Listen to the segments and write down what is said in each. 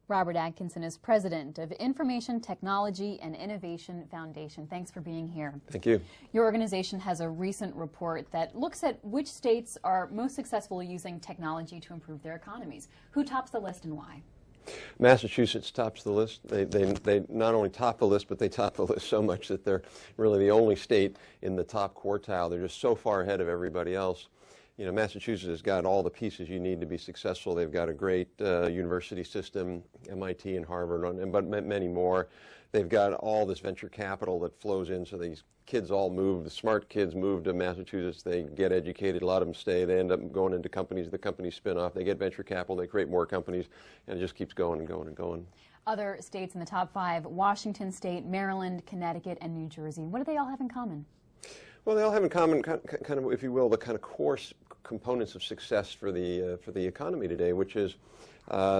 Robert Atkinson is president of Information Technology and Innovation Foundation. Thanks for being here. Thank you. Your organization has a recent report that looks at which states are most successful using technology to improve their economies. Who tops the list and why? Massachusetts tops the list. They not only top the list, but they top the list so much that they're really the only state in the top quartile. They're just so far ahead of everybody else. You know, Massachusetts has got all the pieces you need to be successful. They've got a great university system, MIT and Harvard, but many more. They've got all this venture capital that flows in, so these kids all move. The smart kids move to Massachusetts. They get educated. A lot of them stay. They end up going into companies. The companies spin off. They get venture capital. They create more companies, and it just keeps going and going and going. Other states in the top 5, Washington State, Maryland, Connecticut, and New Jersey. What do they all have in common? Well, they all have in common, kind of, if you will, the kind of core components of success for the economy today, which is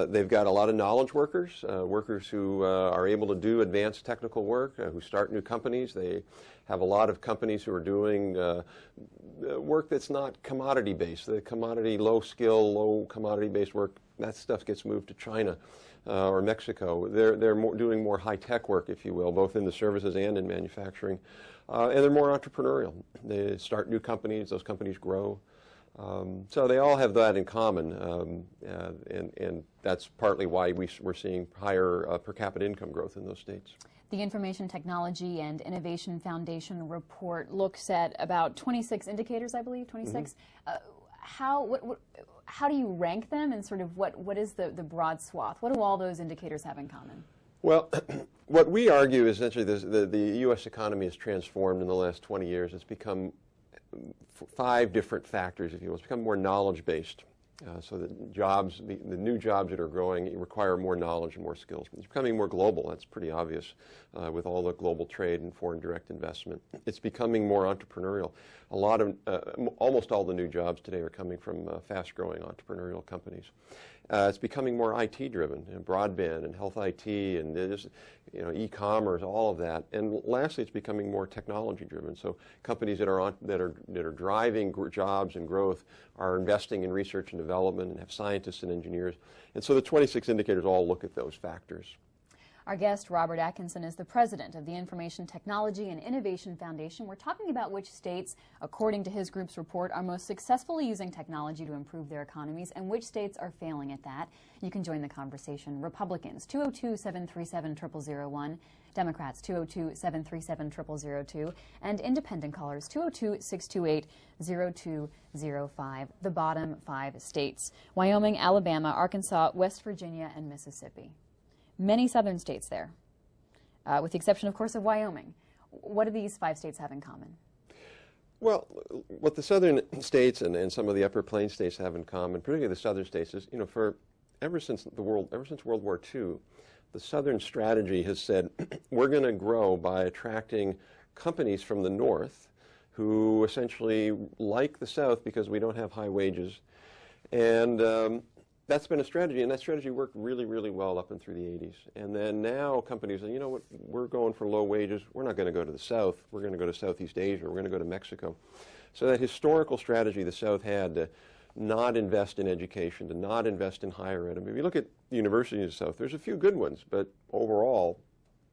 they've got a lot of knowledge workers, workers who are able to do advanced technical work, who start new companies. They have a lot of companies who are doing work that's not commodity-based. The commodity, low-skill, low-commodity-based work, that stuff gets moved to China or Mexico. They're doing more high-tech work, if you will, both in the services and in manufacturing. And they're more entrepreneurial. They start new companies. Those companies grow. So they all have that in common, and that's partly why we're seeing higher per capita income growth in those states. The Information Technology and Innovation Foundation report looks at about 26 indicators, I believe, 26. Mm-hmm. How do you rank them, and sort of what is the broad swath? What do all those indicators have in common? Well, what we argue is essentially the U.S. economy has transformed in the last 20 years. It's become 5 different factors, if you will. It's become more knowledge-based. So the jobs, the new jobs that are growing require more knowledge and more skills. It's becoming more global. That's pretty obvious with all the global trade and foreign direct investment. It's becoming more entrepreneurial. A lot of, almost all the new jobs today are coming from fast-growing entrepreneurial companies. It's becoming more IT-driven, and broadband and health IT and just, e-commerce, all of that. And lastly, it's becoming more technology-driven. So companies that are driving jobs and growth are investing in research and development and have scientists and engineers. And so the 26 indicators all look at those factors. Our guest, Robert Atkinson, is the president of the Information Technology and Innovation Foundation. We're talking about which states, according to his group's report, are most successfully using technology to improve their economies and which states are failing at that. You can join the conversation. Republicans, 202-737-0001. Democrats, 202-737-0002. And independent callers, 202-628-0205. The bottom 5 states: Wyoming, Alabama, Arkansas, West Virginia, and Mississippi. Many southern states there, with the exception, of course, of Wyoming. What do these 5 states have in common? Well, what the southern states and some of the upper plain states have in common, particularly the southern states, is, ever since World War II, the southern strategy has said, we're going to grow by attracting companies from the north who essentially like the south because we don't have high wages. And that's been a strategy, and that strategy worked really, really well up and through the 80s. And then now companies say, you know what, we're going for low wages. We're not going to go to the South. We're going to go to Southeast Asia. We're going to go to Mexico. So that historical strategy the South had to not invest in education, to not invest in higher ed. I mean, if you look at the universities in the South, there's a few good ones, but overall,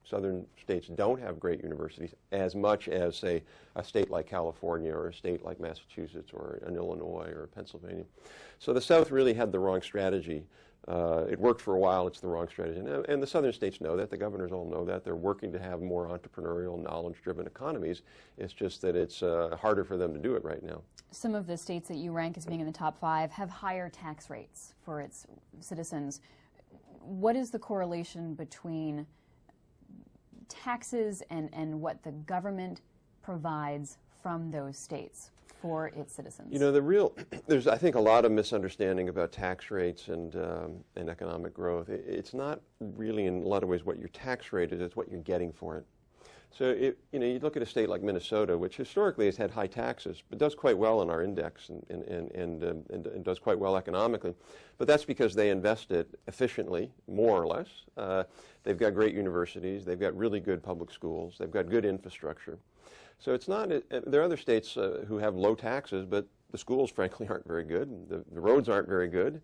southern states don't have great universities as much as, say, a state like California or a state like Massachusetts or an Illinois or Pennsylvania. So the South really had the wrong strategy. It worked for a while. It's the wrong strategy. And the southern states know that. The governors all know that. They're working to have more entrepreneurial, knowledge-driven economies. It's just that it's harder for them to do it right now. Some of the states that you rank as being in the top 5 have higher tax rates for its citizens. What is the correlation between taxes and what the government provides from those states for its citizens? There's, I think, a lot of misunderstanding about tax rates and economic growth. It's not really, in a lot of ways, what your tax rate is. It's what you're getting for it. So, you look at a state like Minnesota, which historically has had high taxes, but does quite well in our index and does quite well economically. But that's because they invest it efficiently, more or less. They've got great universities. They've got really good public schools. They've got good infrastructure. So it's not, there are other states who have low taxes, but the schools, frankly, aren't very good. The roads aren't very good.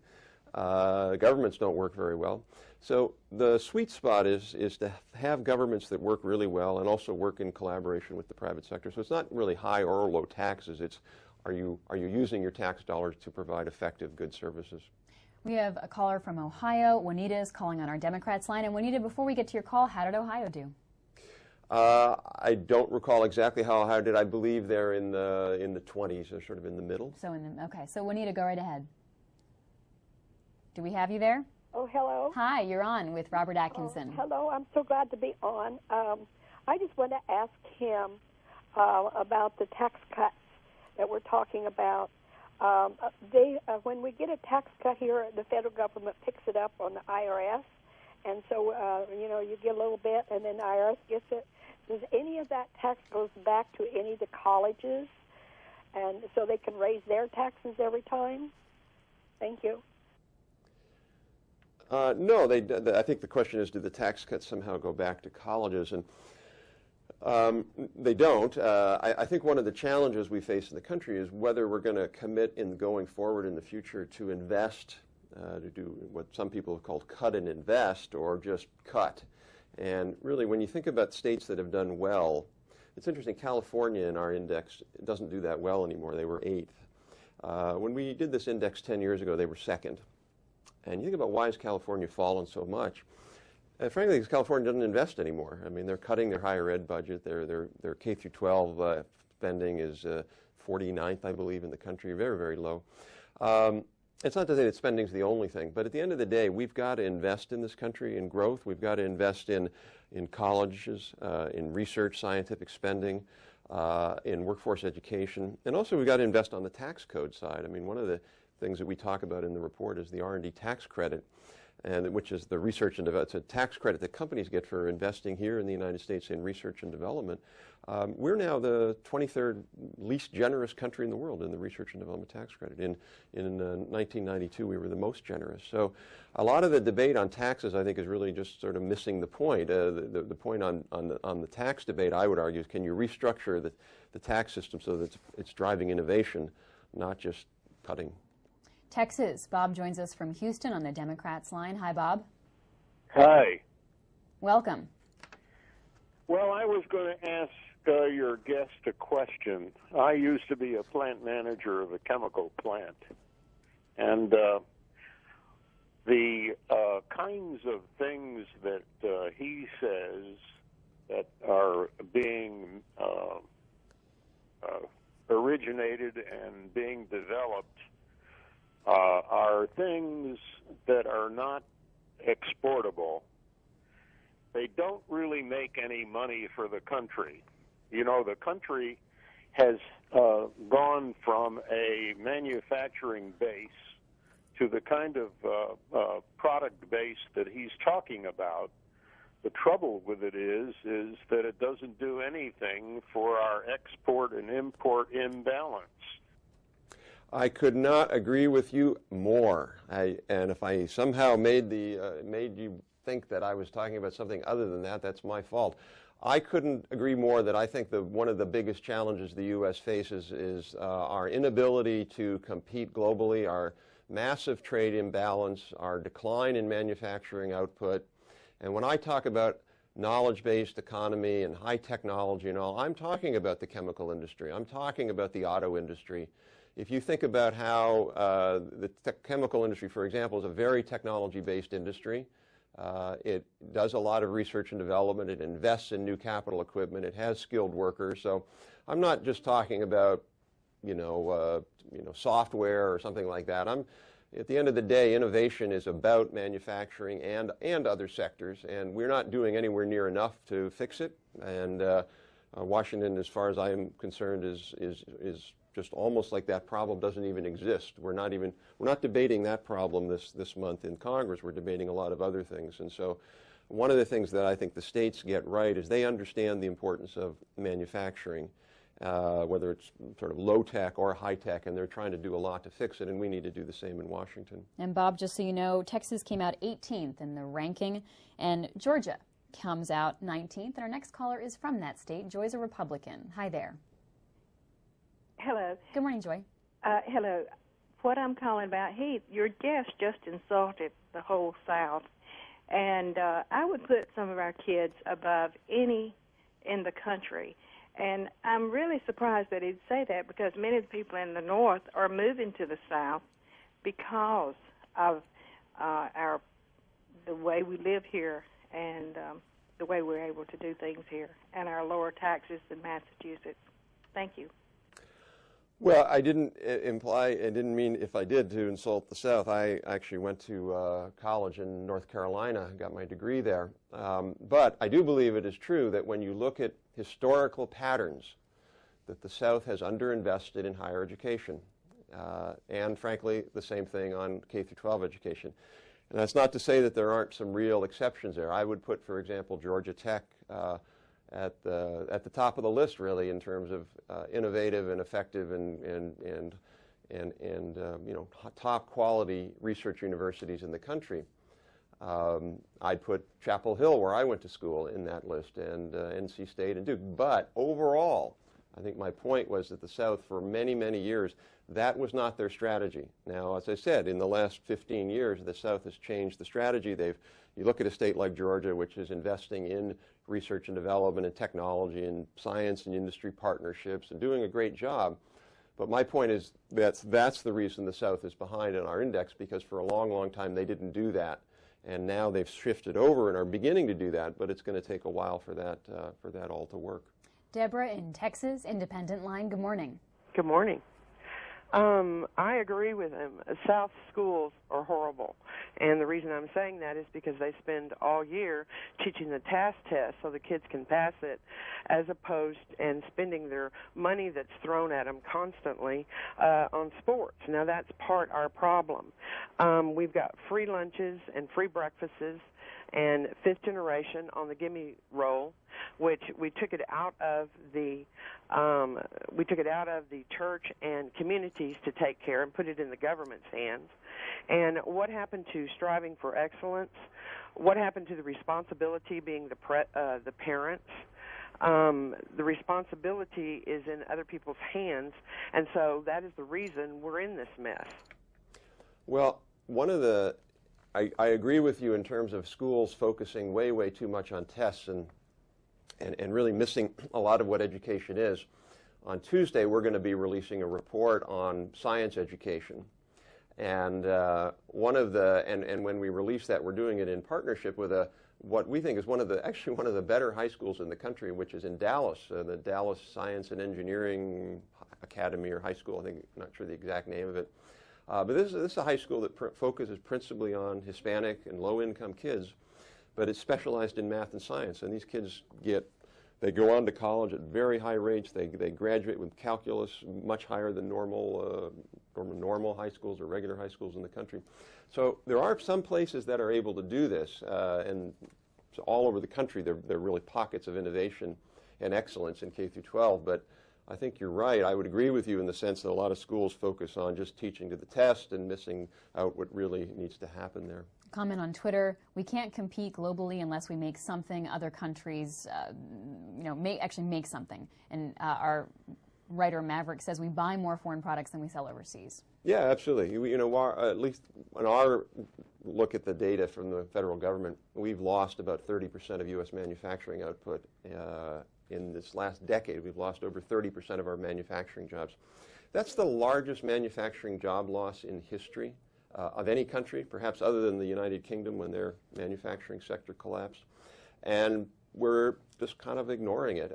Governments don't work very well. So the sweet spot is to have governments that work really well and also work in collaboration with the private sector. So it's not really high or low taxes. It's are you using your tax dollars to provide effective, good services? We have a caller from Ohio. Juanita is calling on our Democrats line. And Juanita, before we get to your call, how did Ohio do? I don't recall exactly how Ohio did. I believe they're in the 20s, or sort of in the middle. So okay. So Juanita, go right ahead. Do we have you there? Oh, hello. Hi, you're on with Robert Atkinson. Oh, hello, I'm so glad to be on. I just want to ask him about the tax cuts that we're talking about. When we get a tax cut here, the federal government picks it up on the IRS, and so you get a little bit, and then the IRS gets it. Does any of that tax goes back to any of the colleges, and so they can raise their taxes every time? Thank you. No, I think the question is, do the tax cuts somehow go back to colleges? And they don't. I think one of the challenges we face in the country is whether we're going to commit in going forward in the future to invest, to do what some people have called cut and invest, or just cut. And really, when you think about states that have done well, it's interesting, California in our index doesn't do that well anymore. They were 8th. When we did this index 10 years ago, they were 2nd. And you think about why has California fallen so much? Frankly, because California doesn't invest anymore. I mean, they're cutting their higher ed budget. Their K through 12 spending is 49th, I believe, in the country. Very, very low. It's not to say that spending is the only thing, but at the end of the day, we've got to invest in this country in growth. We've got to invest in colleges, in research, scientific spending, in workforce education, and also we've got to invest on the tax code side. I mean, one of the things that we talk about in the report is the R&D tax credit, and which is the research and development. It's a tax credit that companies get for investing here in the United States in research and development. We're now the 23rd least generous country in the world in the research and development tax credit. In 1992, we were the most generous. So a lot of the debate on taxes, I think, is really just sort of missing the point. The point on the tax debate, I would argue, is can you restructure the tax system so that it's driving innovation, not just cutting. Texas. Bob joins us from Houston on the Democrats line. Hi, Bob. Hi. Welcome. Well, I was going to ask your guest a question. I used to be a plant manager of a chemical plant, and the kinds of things that he says that are being originated and being developed are things that are not exportable. They don't really make any money for the country. You know, the country has gone from a manufacturing base to the kind of product base that he's talking about. The trouble with it is that it doesn't do anything for our export and import imbalance. I could not agree with you more. And if I somehow made you think that I was talking about something other than that, that's my fault. I couldn't agree more that I think one of the biggest challenges the U.S. faces is our inability to compete globally, our massive trade imbalance, our decline in manufacturing output. And when I talk about knowledge-based economy and high technology and all, I'm talking about the chemical industry. I'm talking about the auto industry. If you think about how the chemical industry, for example, is a very technology-based industry, it does a lot of research and development, it invests in new capital equipment, it has skilled workers. So I'm not just talking about, software or something like that. At the end of the day, innovation is about manufacturing and other sectors, and we're not doing anywhere near enough to fix it. And Washington, as far as I am concerned, is just almost like that problem doesn't even exist. We're not debating that problem this month in Congress. We're debating a lot of other things. And so one of the things that I think the states get right is they understand the importance of manufacturing, whether it's sort of low tech or high tech, and they're trying to do a lot to fix it, and we need to do the same in Washington. And Bob, just so you know, Texas came out 18th in the ranking, and Georgia comes out 19th, and our next caller is from that state. Joy's a Republican. Hi there. Hello. Good morning, Joy. Hello. what I'm calling about, your guest just insulted the whole South, and I would put some of our kids above any in the country. And I'm really surprised that he'd say that, because many of the people in the North are moving to the South because of the way we live here and the way we're able to do things here, and our lower taxes in Massachusetts. Thank you. Well, I didn't mean, if I did, to insult the South. I actually went to college in North Carolina, got my degree there. But I do believe it is true that when you look at historical patterns, that the South has underinvested in higher education. And frankly, the same thing on K-12 education. And that's not to say that there aren't some real exceptions there. I would put, for example, Georgia Tech at the top of the list, really, in terms of innovative and effective and top quality research universities in the country. I'd put Chapel Hill, where I went to school, in that list, and NC State and Duke. But overall, I think my point was that the South, for many, many years, that was not their strategy. Now, as I said, in the last 15 years, the South has changed the strategy. You look at a state like Georgia, which is investing in research and development and technology and science and industry partnerships and doing a great job. But my point is that's the reason the South is behind in our index, because for a long, long time they didn't do that. And now they've shifted over and are beginning to do that, but it's going to take a while for that all to work. Deborah in Texas, Independent Line, good morning. Good morning. I agree with him. South schools are horrible. And the reason I'm saying that is because they spend all year teaching the task test so the kids can pass it, as opposed and spending their money that's thrown at them constantly on sports. Now, that's part our problem. We've got free lunches and free breakfasts and fifth generation on the gimme roll, which we took it out of the church and communities to take care and put it in the government's hands. And what happened to striving for excellence? What happened to the responsibility being the parents? The responsibility is in other people's hands, and so that is the reason we're in this mess. Well, I agree with you in terms of schools focusing way, way too much on tests and really missing a lot of what education is. On Tuesday, we're going to be releasing a report on science education. And when we release that, we're doing it in partnership with what we think is one of the better high schools in the country, which is in Dallas, the Dallas Science and Engineering Academy or High School. I'm not sure the exact name of it. But this is a high school that focuses principally on Hispanic and low-income kids, but it's specialized in math and science. And these kids they go on to college at very high rates. They graduate with calculus much higher than normal high schools or regular high schools in the country. So there are some places that are able to do this, and so all over the country there are really pockets of innovation and excellence in K through 12. But I think you're right. I would agree with you in the sense that a lot of schools focus on just teaching to the test and missing out what really needs to happen there. Comment on Twitter: we can't compete globally unless we make something. Other countries, actually make something. And our writer Maverick says we buy more foreign products than we sell overseas. Yeah, absolutely. At least in our look at the data from the federal government, we've lost about 30% of U.S. manufacturing output. In this last decade, we've lost over 30% of our manufacturing jobs. That's the largest manufacturing job loss in history of any country, perhaps other than the United Kingdom when their manufacturing sector collapsed. And we're just kind of ignoring it.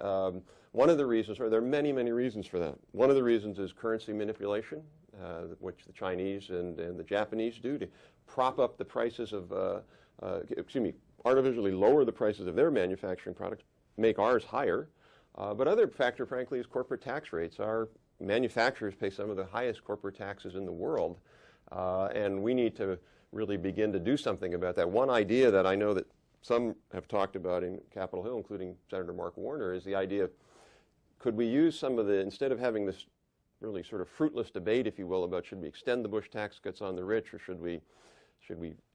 One of the reasons, or there are many, many reasons for that. One of the reasons is currency manipulation, which the Chinese and the Japanese do to prop up the prices of, artificially lower the prices of their manufacturing products, make ours higher. But other factor, frankly, is corporate tax rates. Our manufacturers pay some of the highest corporate taxes in the world, and we need to really begin to do something about that. One idea that I know that some have talked about in Capitol Hill, including Senator Mark Warner, is the idea of, could we use some of instead of having this really sort of fruitless debate, if you will, about should we extend the Bush tax cuts on the rich, or should we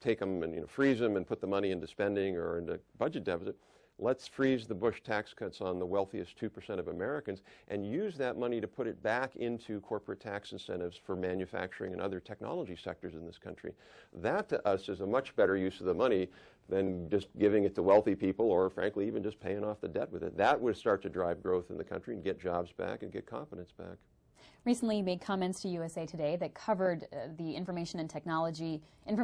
take them and freeze them and put the money into spending or into budget deficit, let's freeze the Bush tax cuts on the wealthiest 2% of Americans and use that money to put it back into corporate tax incentives for manufacturing and other technology sectors in this country. That to us is a much better use of the money than just giving it to wealthy people or, frankly, even just paying off the debt with it. That would start to drive growth in the country and get jobs back and get confidence back. Recently, you made comments to USA Today that covered the Information Technology and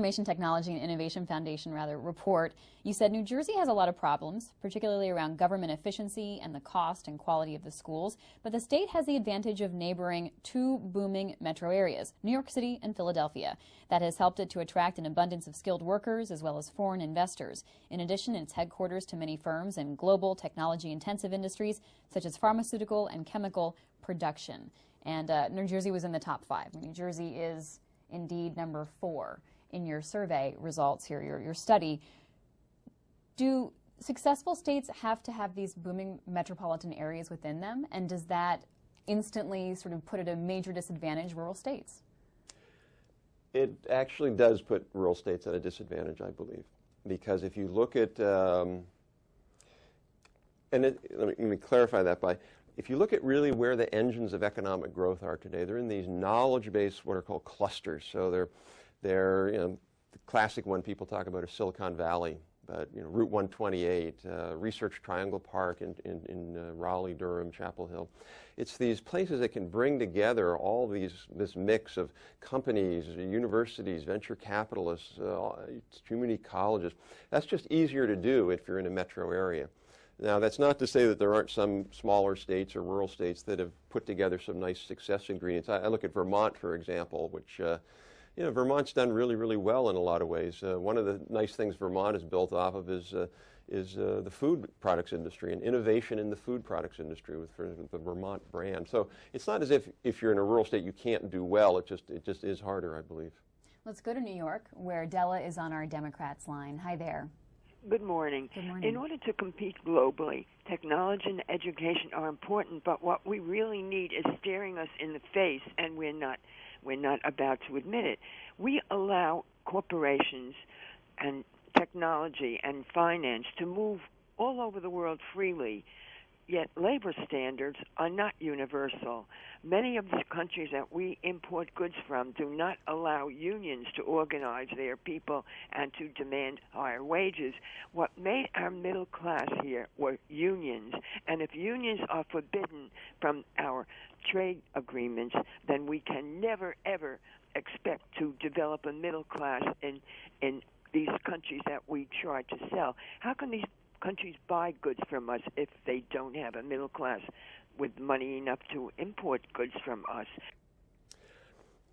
Innovation Foundation report. You said New Jersey has a lot of problems, particularly around government efficiency and the cost and quality of the schools, but the state has the advantage of neighboring two booming metro areas, New York City and Philadelphia. That has helped it to attract an abundance of skilled workers as well as foreign investors. In addition, it's headquarters to many firms in global technology-intensive industries such as pharmaceutical and chemical production. And New Jersey was in the top 5. New Jersey is indeed number 4 in your survey results here, your study. Do successful states have to have these booming metropolitan areas within them? And does that instantly sort of put at a major disadvantage rural states? It actually does put rural states at a disadvantage, I believe. Because if you look at, let me clarify that by, if you look at really where the engines of economic growth are today, they're in these knowledge-based, what are called clusters. So they're the classic one people talk about is Silicon Valley, but Route 128, Research Triangle Park in Raleigh, Durham, Chapel Hill. It's these places that can bring together all this mix of companies, universities, venture capitalists, community colleges. That's just easier to do if you're in a metro area. Now, that's not to say that there aren't some smaller states or rural states that have put together some nice success ingredients. I look at Vermont, for example, which, Vermont's done really, really well in a lot of ways. One of the nice things Vermont is built off of is the food products industry and innovation in the food products industry with the Vermont brand. So it's not as if you're in a rural state you can't do well. It just is harder, I believe. Let's go to New York, where Della is on our Democrats line. Hi there. Good morning. Good morning. In order to compete globally, technology and education are important, but what we really need is staring us in the face, and we're not about to admit it. We allow corporations and technology and finance to move all over the world freely, yet labor standards are not universal. Many of the countries that we import goods from do not allow unions to organize their people and to demand higher wages. What made our middle class here were unions, and if unions are forbidden from our trade agreements, then we can never, ever expect to develop a middle class in these countries that we try to sell. How can these countries buy goods from us if they don't have a middle class with money enough to import goods from us?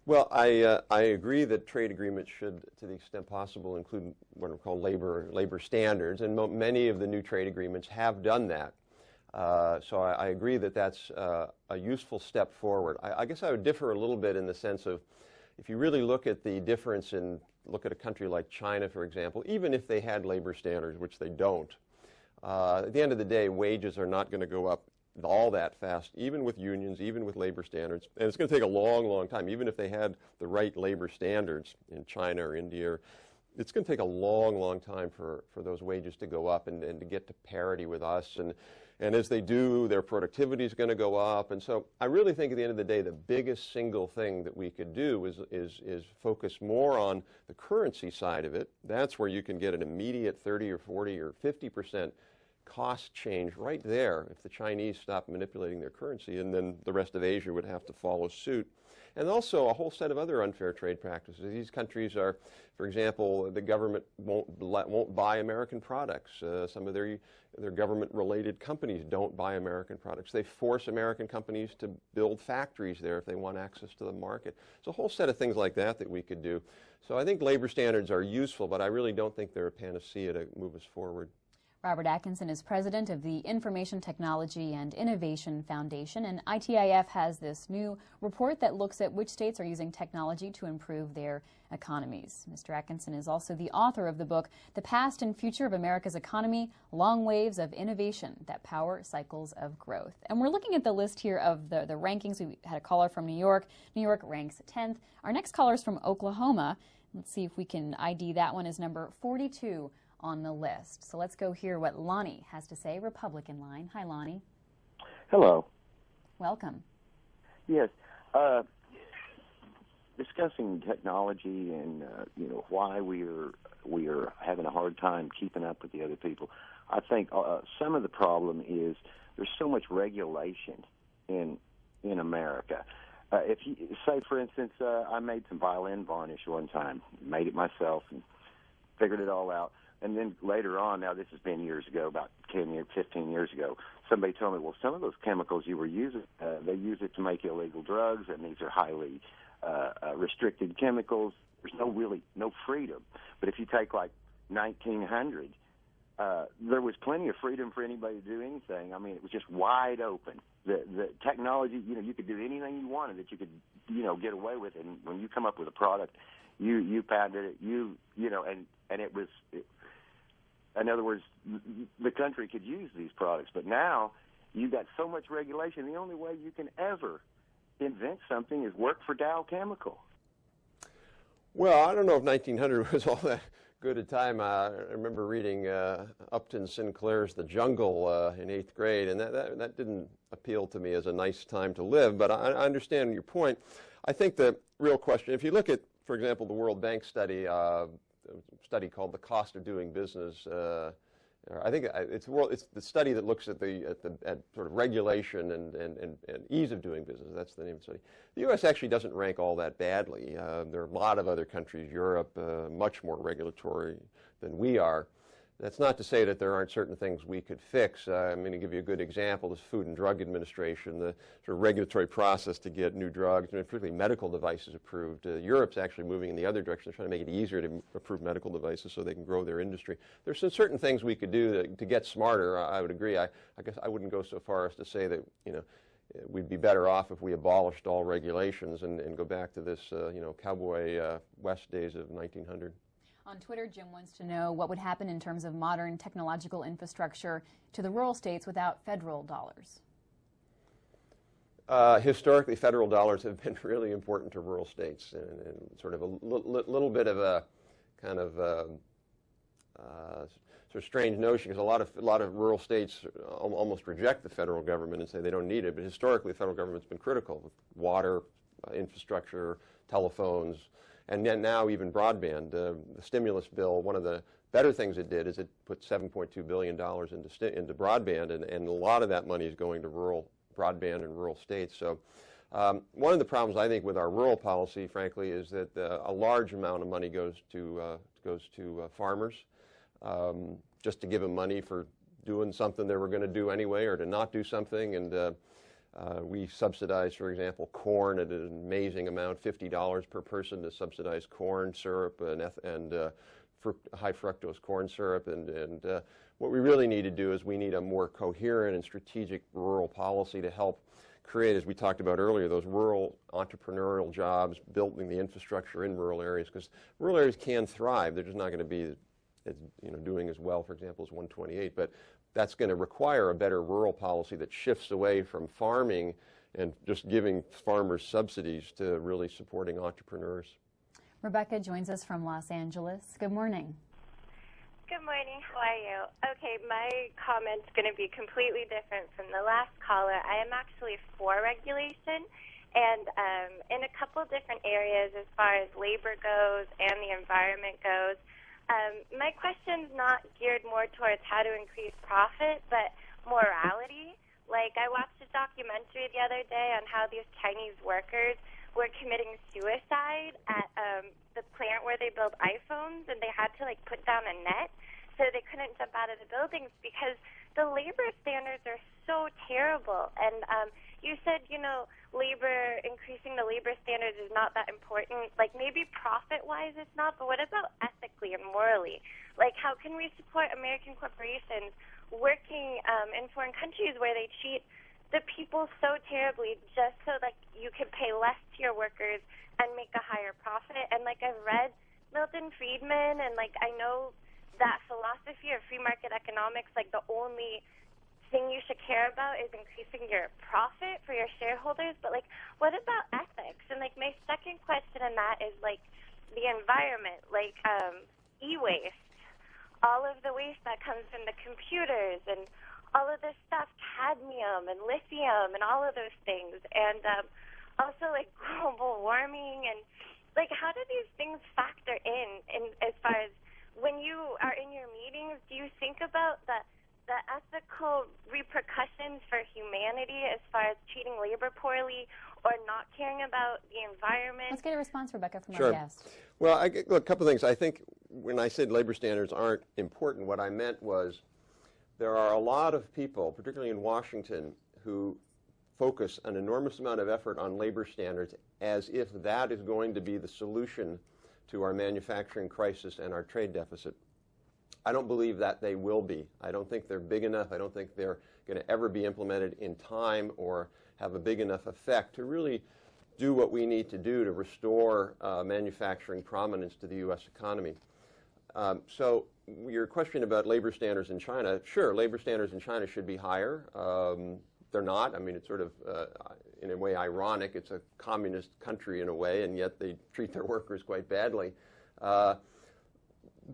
Well, I agree that trade agreements should, to the extent possible, include what are called labor standards, and many of the new trade agreements have done that. So I agree that that's a useful step forward. I guess I would differ a little bit in the sense of, if you really look at the difference look at a country like China, for example, even if they had labor standards, which they don't, at the end of the day, wages are not going to go up all that fast, even with unions, even with labor standards. And it's going to take a long, long time. Even if they had the right labor standards in China or India, it's going to take a long, long time for those wages to go up and to get to parity with us. And as they do, their productivity is going to go up. And so I really think at the end of the day, the biggest single thing that we could do is focus more on the currency side of it. That's where you can get an immediate 30 or 40 or 50% cost change right there if the Chinese stop manipulating their currency, and then the rest of Asia would have to follow suit. And also a whole set of other unfair trade practices. These countries are, for example, the government won't buy American products. Some of their government-related companies don't buy American products. They force American companies to build factories there if they want access to the market. So a whole set of things like that we could do. So I think labor standards are useful, but I really don't think they're a panacea to move us forward. Robert Atkinson is president of the Information Technology and Innovation Foundation, and ITIF has this new report that looks at which states are using technology to improve their economies. Mr. Atkinson is also the author of the book, The Past and Future of America's Economy, Long Waves of Innovation That Power Cycles of Growth. And we're looking at the list here of the rankings. We had a caller from New York. New York ranks 10th. Our next caller is from Oklahoma. Let's see if we can ID that one as number 42 on the list. So let's go hear what Lonnie has to say, Republican line. Hi, Lonnie. Hello. Welcome. Yes. Discussing technology and why we are having a hard time keeping up with the other people. I think some of the problem is there's so much regulation in America. If you say, for instance, I made some violin varnish one time, made it myself, and figured it all out. And then later on, now this has been years ago, about 10 years, 15 years ago, somebody told me, well, some of those chemicals you were using, they use it to make illegal drugs, and these are highly restricted chemicals. There's no freedom. But if you take like 1900, there was plenty of freedom for anybody to do anything. I mean, it was just wide open. The technology, you could do anything you wanted that you could, get away with. And when you come up with a product, you patented it, and it was, in other words, the country could use these products. But now you've got so much regulation, the only way you can ever invent something is work for Dow Chemical. Well, I don't know if 1900 was all that good a time. I remember reading Upton Sinclair's The Jungle in 8th grade, and that didn't appeal to me as a nice time to live, but I understand your point. I think the real question, if you look at, for example, the World Bank study, a study called The Cost of Doing Business, I think it's the study that looks at sort of regulation and ease of doing business. That's the name of the study. The U.S. actually doesn't rank all that badly. There are a lot of other countries, Europe, much more regulatory than we are. That's not to say that there aren't certain things we could fix. I'm going to give you a good example. This Food and Drug Administration, the sort of regulatory process to get new drugs, and particularly medical devices approved. Europe's actually moving in the other direction. They're trying to make it easier to approve medical devices so they can grow their industry. There's some certain things we could do to get smarter. I would agree. I guess I wouldn't go so far as to say that, we'd be better off if we abolished all regulations and go back to this, cowboy West days of 1900. On Twitter, Jim wants to know what would happen in terms of modern technological infrastructure to the rural states without federal dollars. Historically, federal dollars have been really important to rural states, and sort of a little bit of a kind of sort of strange notion, because a lot of rural states almost reject the federal government and say they don't need it. But historically, the federal government's been critical with water, infrastructure, telephones. And then now even broadband. The stimulus bill, one of the better things it did is it put $7.2 billion into broadband, and a lot of that money is going to rural broadband in rural states. So one of the problems, I think, with our rural policy, frankly, is that a large amount of money goes to farmers, just to give them money for doing something they were going to do anyway, or to not do something. And we subsidize, for example, corn at an amazing amount, $50 per person to subsidize corn syrup and high fructose corn syrup. And what we really need to do is we need a more coherent and strategic rural policy to help create, as we talked about earlier, those rural entrepreneurial jobs, building the infrastructure in rural areas, because rural areas can thrive. They're just not going to be doing as well, for example, as 128. But that's going to require a better rural policy that shifts away from farming and just giving farmers subsidies to really supporting entrepreneurs. Rebecca joins us from Los Angeles. Good morning. Good morning. How are you? Okay, my comment's going to be completely different from the last caller. I am actually for regulation, and in a couple different areas as far as labor goes and the environment goes. My question's not geared more towards how to increase profit, but morality. Like, I watched a documentary the other day on how these Chinese workers were committing suicide at the plant where they build iPhones, and they had to, put down a net so they couldn't jump out of the buildings because the labor standards are so terrible. And you said, increasing the labor standards is not that important. Like, maybe profit-wise it's not, but what about ethically and morally? Like, how can we support American corporations working in foreign countries where they cheat the people so terribly just so, you could pay less to your workers and make a higher profit? And, I've read Milton Friedman, and, I know that philosophy of free market economics, the only thing you should care about is increasing your profit for your shareholders, but what about ethics? And my second question in that is the environment, e-waste. all of the waste that comes from the computers and all of this stuff, cadmium and lithium and all of those things, and also like global warming, and like how do these things factor in as far as when you are in your meetings? Do you think about the ethical repercussions for humanity as far as treating labor poorly or not caring about the environment? Let's get a response, Rebecca, from Sure. our guest. Well, look, a couple of things. I think when I said labor standards aren't important, what I meant was there are a lot of people, particularly in Washington, who focus an enormous amount of effort on labor standards as if that is going to be the solution to our manufacturing crisis and our trade deficit. I don't believe that they will be. I don't think they're big enough. I don't think they're going to ever be implemented in time or have a big enough effect to really do what we need to do to restore manufacturing prominence to the U.S. economy. So your question about labor standards in China, sure, labor standards in China should be higher. They're not. I mean, it's sort of, in a way, ironic. It's a communist country in a way, and yet they treat their workers quite badly.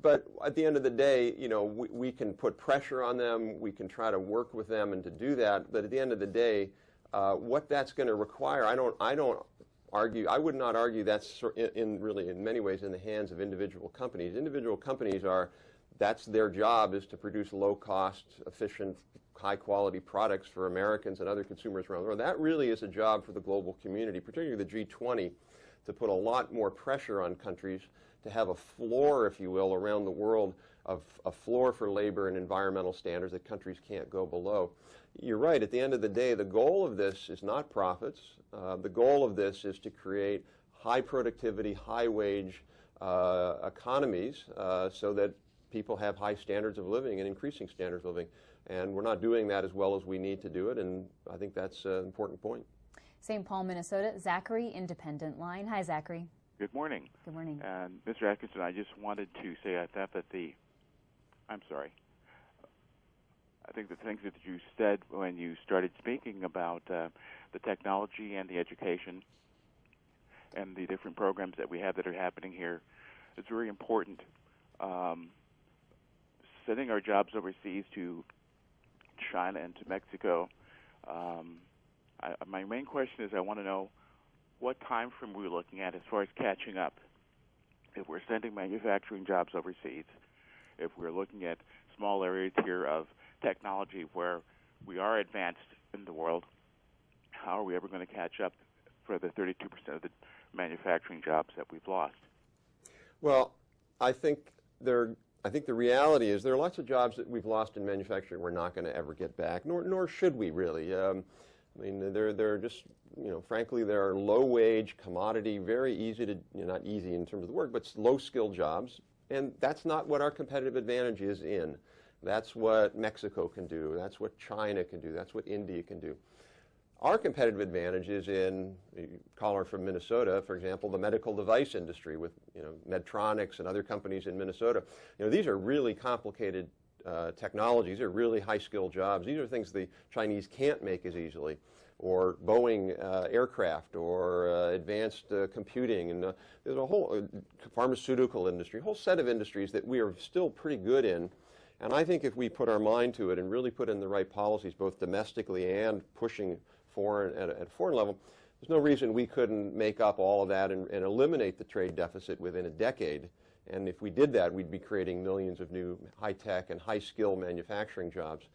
But at the end of the day, you know, we can put pressure on them. We can try to work with them and to do that. But at the end of the day, what that's going to require, I don't argue. I would not argue that's really in many ways in the hands of individual companies. Individual companies that's their job, is to produce low-cost, efficient, high-quality products for Americans and other consumers around the world. That really is a job for the global community, particularly the G20, to put a lot more pressure on countries to have a floor, if you will, around the world, of a floor for labor and environmental standards that countries can't go below. You're right. At the end of the day, the goal of this is not profits. The goal of this is to create high productivity, high wage economies so that people have high standards of living and increasing standards of living. And we're not doing that as well as we need to do it, and I think that's an important point. St. Paul, Minnesota, Zachary, Independent Line. Hi, Zachary. Good morning. Good morning. And Mr. Atkinson, I just wanted to say I thought that I think the things that you said when you started speaking about the technology and the education and the different programs that we have that are happening here is very important. Sending our jobs overseas to China and to Mexico, my main question is I want to know what time frame we're looking at as far as catching up. If we're sending manufacturing jobs overseas, if we're looking at small areas here of technology where we are advanced in the world, how are we ever going to catch up for the 32% of the manufacturing jobs that we've lost? Well, I think the reality is there are lots of jobs that we've lost in manufacturing we're not going to ever get back, nor should we really. I mean, they're just, you know, frankly, there are low-wage, commodity, very easy to, you know, not easy in terms of the work, but low-skill jobs, and that's not what our competitive advantage is in. That's what Mexico can do. That's what China can do. That's what India can do. Our competitive advantage is in, a caller from Minnesota, for example, the medical device industry with, you know, Medtronics and other companies in Minnesota. You know, these are really complicated technologies. They're really high-skilled jobs. These are things the Chinese can't make as easily, or Boeing aircraft, or advanced computing, and there's a whole pharmaceutical industry, a whole set of industries that we are still pretty good in. And I think if we put our mind to it and really put in the right policies, both domestically and pushing foreign at foreign level, there's no reason we couldn't make up all of that and eliminate the trade deficit within a decade. And if we did that, we'd be creating millions of new high-tech and high-skill manufacturing jobs.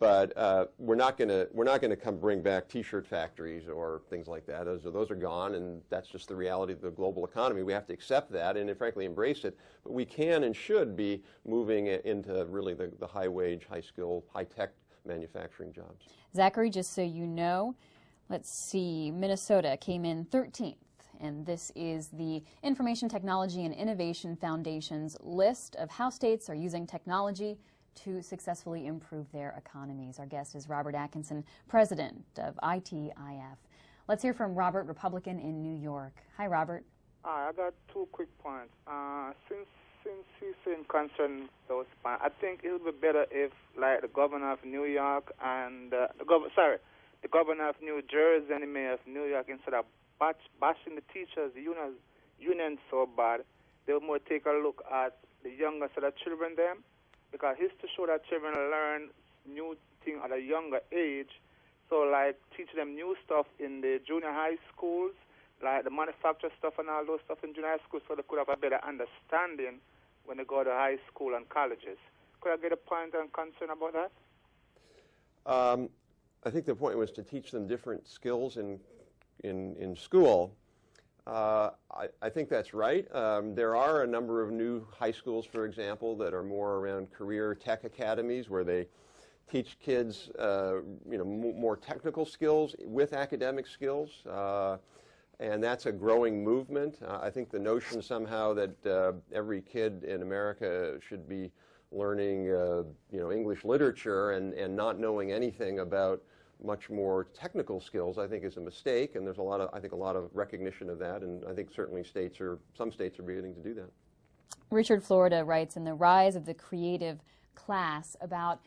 But we're not going to come bring back T-shirt factories or things like that. Those are gone, and that's just the reality of the global economy. We have to accept that and frankly embrace it. But we can and should be moving into really the high-wage, high-skill, high-tech manufacturing jobs. Zachary, just so you know, let's see, Minnesota came in 13th. And this is the Information Technology and Innovation Foundation's list of how states are using technology to successfully improve their economies. Our guest is Robert Atkinson, president of ITIF. Let's hear from Robert, Republican in New York. Hi, Robert. Hi, I got 2 quick points. Since he's saying concern those points, I think it would be better if, like, the governor of New York and the governor of New Jersey and the mayor of New York, instead of bashing the teachers, the union so bad, they would more take a look at the younger set of children them because history shows that children learn new things at a younger age. So, like, teach them new stuff in the junior high schools, like the manufacture stuff and all those stuff in junior high school, so they could have a better understanding when they go to high school and colleges. Could I get a point and concern about that? I think the point was to teach them different skills in school. I think that's right. There are a number of new high schools, for example, that are more around career tech academies where they teach kids more technical skills with academic skills. And that's a growing movement. I think the notion somehow that every kid in America should be learning English literature and not knowing anything about much more technical skills, I think, is a mistake, and there's a lot of recognition of that, and I think certainly some states are beginning to do that. Richard Florida writes in The Rise of the Creative Class about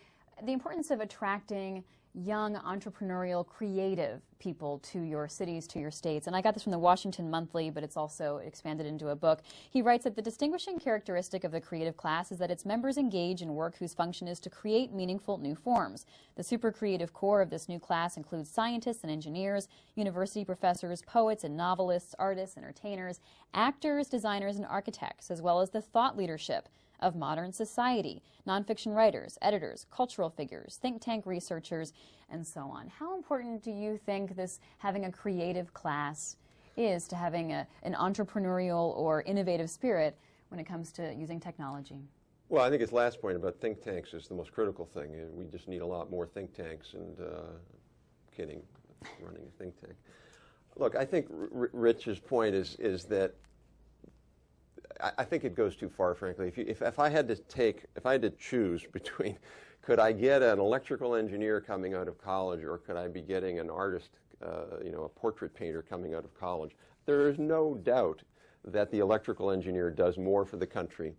the importance of attracting young, entrepreneurial, creative people to your cities, to your states. And I got this from the Washington Monthly, but it's also expanded into a book. He writes that the distinguishing characteristic of the creative class is that its members engage in work whose function is to create meaningful new forms. The super creative core of this new class includes scientists and engineers, university professors, poets and novelists, artists, entertainers, actors, designers, and architects, as well as the thought leadership of modern society, nonfiction writers, editors, cultural figures, think tank researchers, and so on. How important do you think this having a creative class is to having an entrepreneurial or innovative spirit when it comes to using technology? Well, I think his last point about think tanks is the most critical thing. We just need a lot more think tanks, and kidding, running a think tank. Look, I think Rich's point is that I think it goes too far, frankly. If I had to choose between, could I get an electrical engineer coming out of college, or could I be getting an artist, a portrait painter coming out of college? There is no doubt that the electrical engineer does more for the country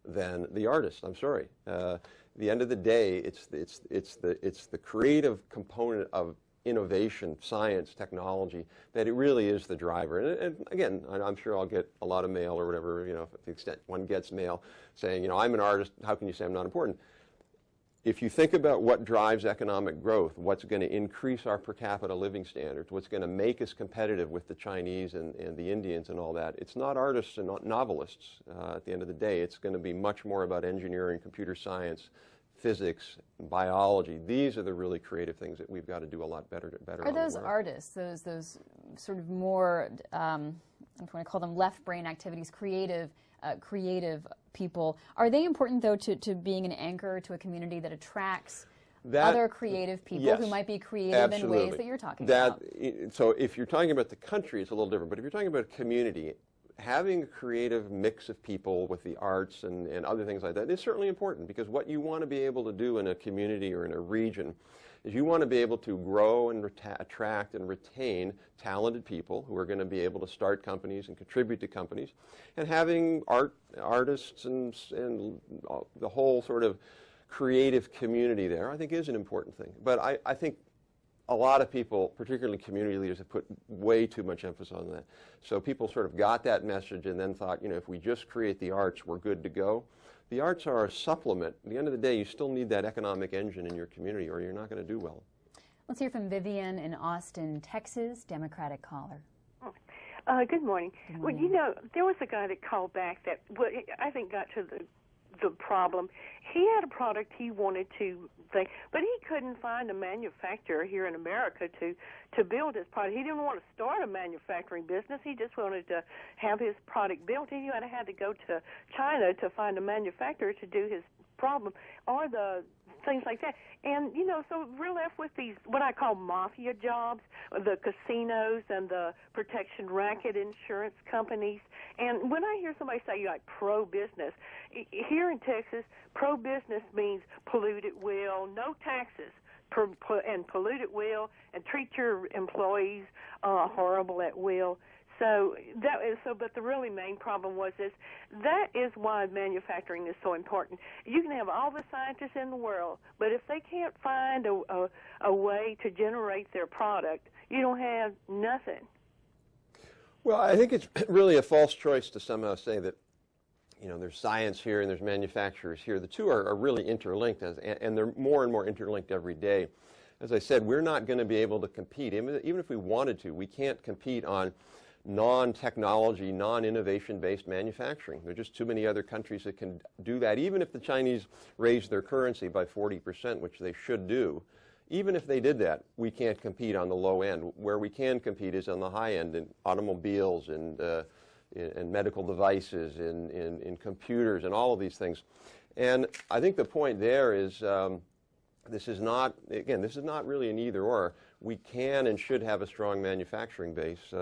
than the artist. I'm sorry. At the end of the day, it's the creative component of innovation, science, technology, that it really is the driver. And again, I'm sure I'll get a lot of mail or whatever, to the extent one gets mail saying, I'm an artist, how can you say I'm not important? If you think about what drives economic growth, what's going to increase our per capita living standards, what's going to make us competitive with the Chinese and the Indians and all that, it's not artists and not novelists. At the end of the day, it's going to be much more about engineering, computer science, physics, biology. These are the really creative things that we've got to do a lot better. Are those artists, those sort of more, I don't want to call them left brain activities, creative people, are they important, though, to being an anchor to a community that attracts other creative people who might be creative in ways that you're talking about? So if you're talking about the country, it's a little different. But if you're talking about a community, having a creative mix of people with the arts and other things like that is certainly important, because what you want to be able to do in a community or in a region is you want to be able to grow and attract and retain talented people who are going to be able to start companies and contribute to companies. And having artists and the whole sort of creative community there, I think, is an important thing. But I think a lot of people, particularly community leaders, have put way too much emphasis on that. So people sort of got that message and then thought, if we just create the arts, we're good to go. The arts are a supplement. At the end of the day, you still need that economic engine in your community, or you're not going to do well. Let's hear from Vivian in Austin, Texas, Democratic caller. Good morning. Well, there was a guy that called back that I think got to the problem. He had a product he wanted to think, but he couldn't find a manufacturer here in America to build his product. He didn't want to start a manufacturing business. He just wanted to have his product built. He had to go to China to find a manufacturer to do his problem or the things like that. And, so we're left with these, what I call mafia jobs, the casinos and the protection racket insurance companies. And when I hear somebody say, like, pro-business, here in Texas, pro-business means pollute at will, no taxes, and pollute at will, and treat your employees horrible at will. But the really main problem that is why manufacturing is so important. You can have all the scientists in the world, but if they can't find a way to generate their product, you don't have nothing. Well, I think it's really a false choice to somehow say that there's science here and there's manufacturers here. The two are really interlinked, and they're more and more interlinked every day. As I said, we're not going to be able to compete. Even if we wanted to, we can't compete on non-technology, non-innovation-based manufacturing. There are just too many other countries that can do that. Even if the Chinese raise their currency by 40%, which they should do, even if they did that, we can't compete on the low end. Where we can compete is on the high end, in automobiles and medical devices, in computers, and all of these things. And I think the point there is this is not really an either-or. We can and should have a strong manufacturing base.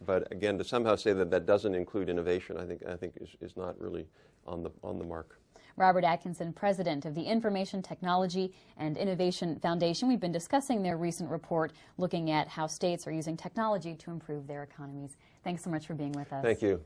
But again, to somehow say that that doesn't include innovation, I think is not really on the mark. Robert Atkinson, president of the Information Technology and Innovation Foundation. We've been discussing their recent report looking at how states are using technology to improve their economies. Thanks so much for being with us. Thank you.